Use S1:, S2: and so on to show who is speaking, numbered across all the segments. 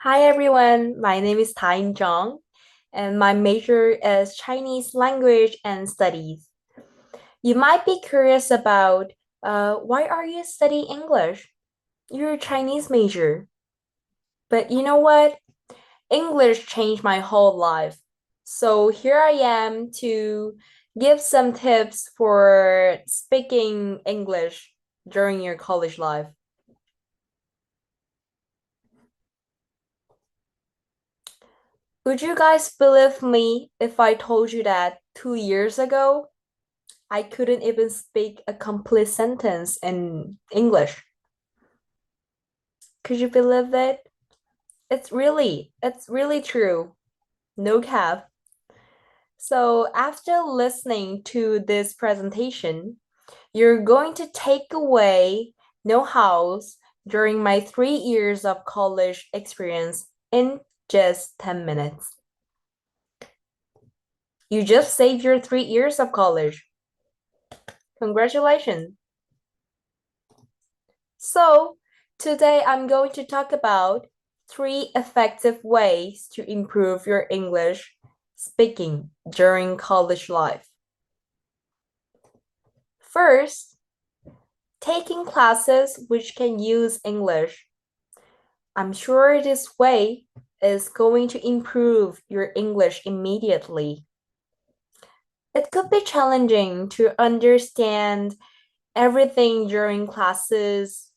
S1: Hi everyone, my name is Tyne Zhang, and my major is Chinese language and studies. You might be curious about why are you studying English? You're a Chinese major. But you know what? English changed my whole life. So here I am to give some tips for speaking English during your college life. Would you guys believe me if I told you that 2 years ago, I couldn't even speak a complete sentence in English? Could you believe it? It's really true. No cap. So after listening to this presentation, you're going to take away know-hows during my 3 years of college experience in just 10 minutes. You just saved your 3 years of college. Congratulations. So, today I'm going to talk about three effective ways to improve your English speaking during college life. First, taking classes which can use English. I'm sure this way is going to improve your English immediately. It could be challenging to understand everything during classes,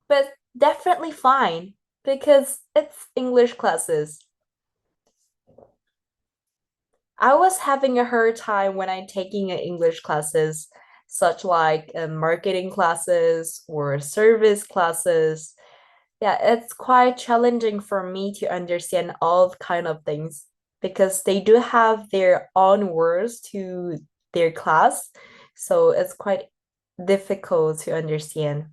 S1: but definitely fine because it's English classes. I was having a hard time when I'm taking English classes, such like marketing classes or service classes. Yeah, it's quite challenging for me to understand all kind of things because they do have their own words to their class, so it's quite difficult to understand.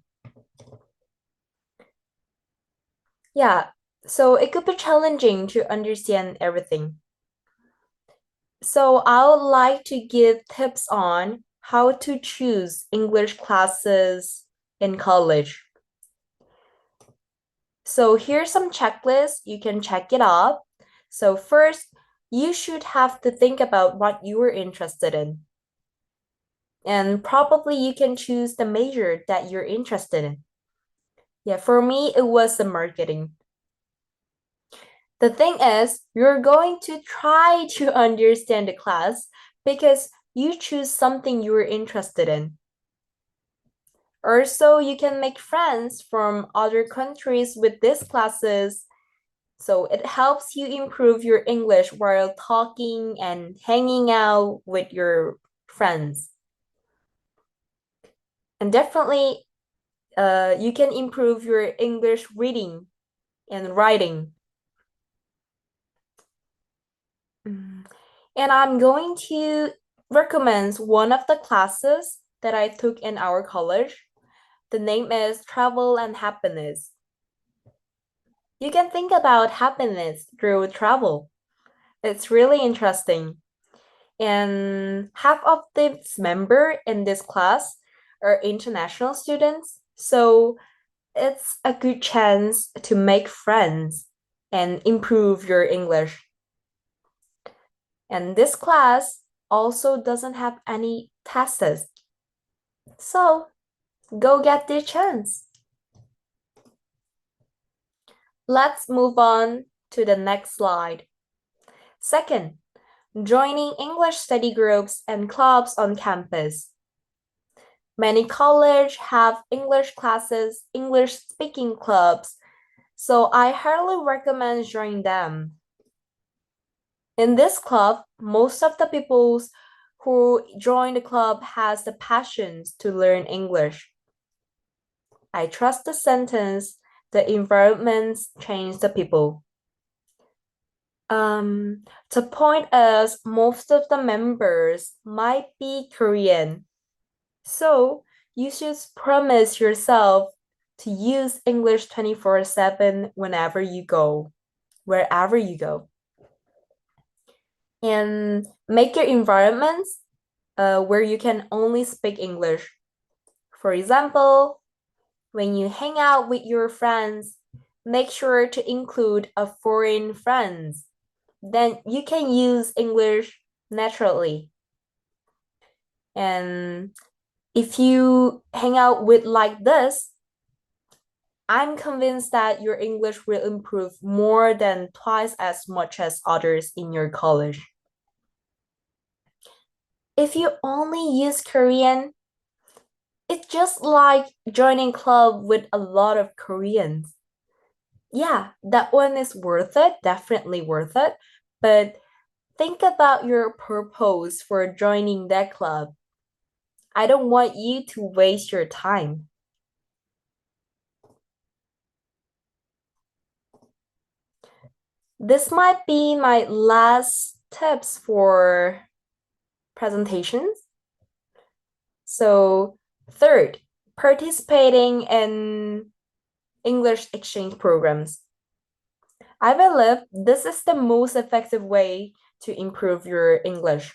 S1: Yeah, so it could be challenging to understand everything. So I would like to give tips on how to choose English classes in college. So here's some checklists. You can check it out. So first, you should have to think about what you are interested in. And probably you can choose the major that you're interested in. Yeah, for me, it was the marketing. The thing is, you're going to try to understand the class because you choose something you're interested in. Also, you can make friends from other countries with these classes. So it helps you improve your English while talking and hanging out with your friends. And definitely, you can improve your English reading and writing. Mm. And I'm going to recommend one of the classes that I took in our college. The name is Travel and Happiness. You can think about happiness through travel. It's really interesting. And half of the member in this class are international students. So it's a good chance to make friends and improve your English. And this class also doesn't have any tests. So go get the chance. Let's move on to the next slide. Second, joining English study groups and clubs on campus. Many colleges have English classes, English speaking clubs, so I highly recommend joining them. In this club, most of the people who join the club has the passions to learn English. I trust the sentence, the environments change the people. The point is most of the members might be Korean. So you should promise yourself to use English 24/7 whenever you go, wherever you go. And make your environments where you can only speak English. For example, when you hang out with your friends, make sure to include a foreign friends. Then you can use English naturally. And if you hang out with like this, I'm convinced that your English will improve more than twice as much as others in your college. If you only use Korean, it's just like joining club with a lot of Koreans. Yeah, that one is worth it, definitely worth it. But think about your purpose for joining that club. I don't want you to waste your time. This might be my last tips for presentations. So, third, participating in English exchange programs. I believe this is the most effective way to improve your English.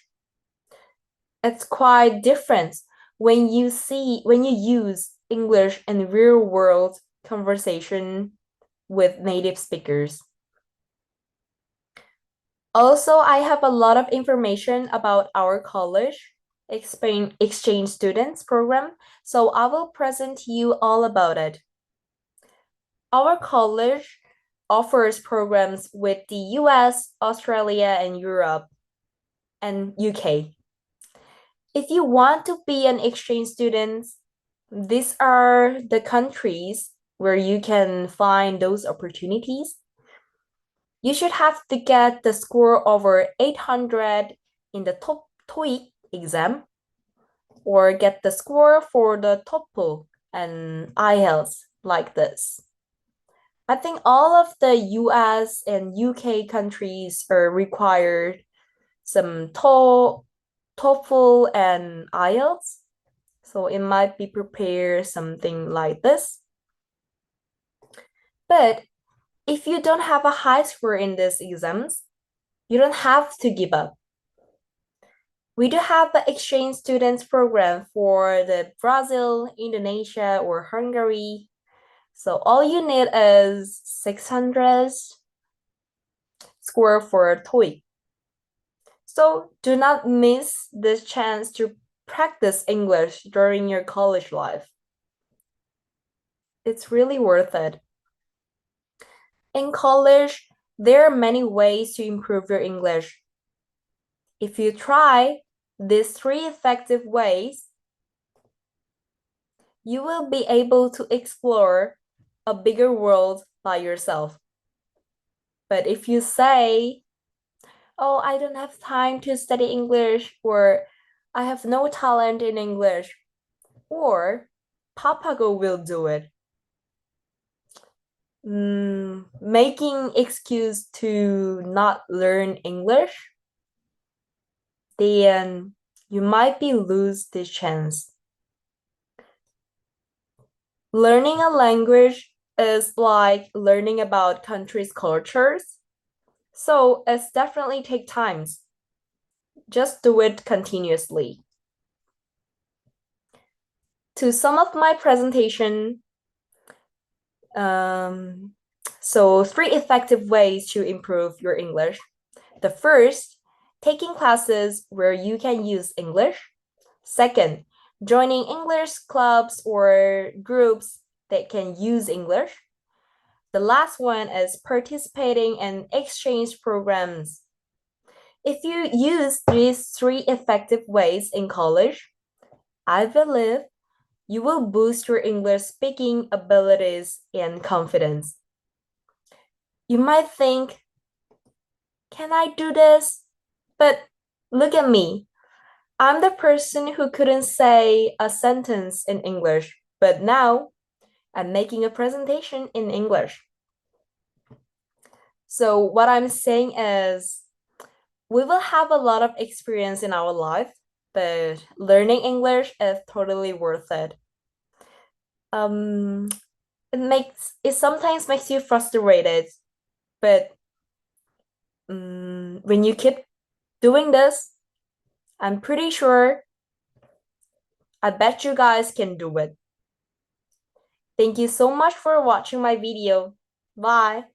S1: It's quite different when you use English in real world conversation with native speakers. Also, I have a lot of information about our college exchange students program, so I will present to you all about it. Our college offers programs with the US, Australia, and Europe, and UK. If you want to be an exchange student, these are the countries where you can find those opportunities. You should have to get the score over 800 in the top TOEIC exam or get the score for the TOEFL and IELTS like this. I think all of the US and UK countries are required some TOEFL and IELTS. So it might be prepare something like this. But if you don't have a high score in these exams, you don't have to give up. We do have the exchange students program for the Brazil, Indonesia, or Hungary. So all you need is 600 score for TOEIC. So do not miss this chance to practice English during your college life. It's really worth it. In college, there are many ways to improve your English. If you try these three effective ways, you will be able to explore a bigger world by yourself. But if you say, oh, I don't have time to study English, or I have no talent in English, or Papago will do it. Making excuse to not learn English, then you might be lose this chance. Learning a language is like learning about countries' cultures. So it's definitely take times. Just do it continuously. To sum up my presentation, so 3 effective ways to improve your English. The first, taking classes where you can use English. Second, joining English clubs or groups that can use English. The last one is participating in exchange programs. If you use these 3 effective ways in college, I believe you will boost your English speaking abilities and confidence. You might think, can I do this? But look at me. I'm the person who couldn't say a sentence in English, but now I'm making a presentation in English. So, what I'm saying is, we will have a lot of experience in our life, but learning English is totally worth it. Um, it sometimes makes you frustrated, but when you keep doing this, I'm pretty sure I bet you guys can do it. Thank you so much for watching my video. Bye.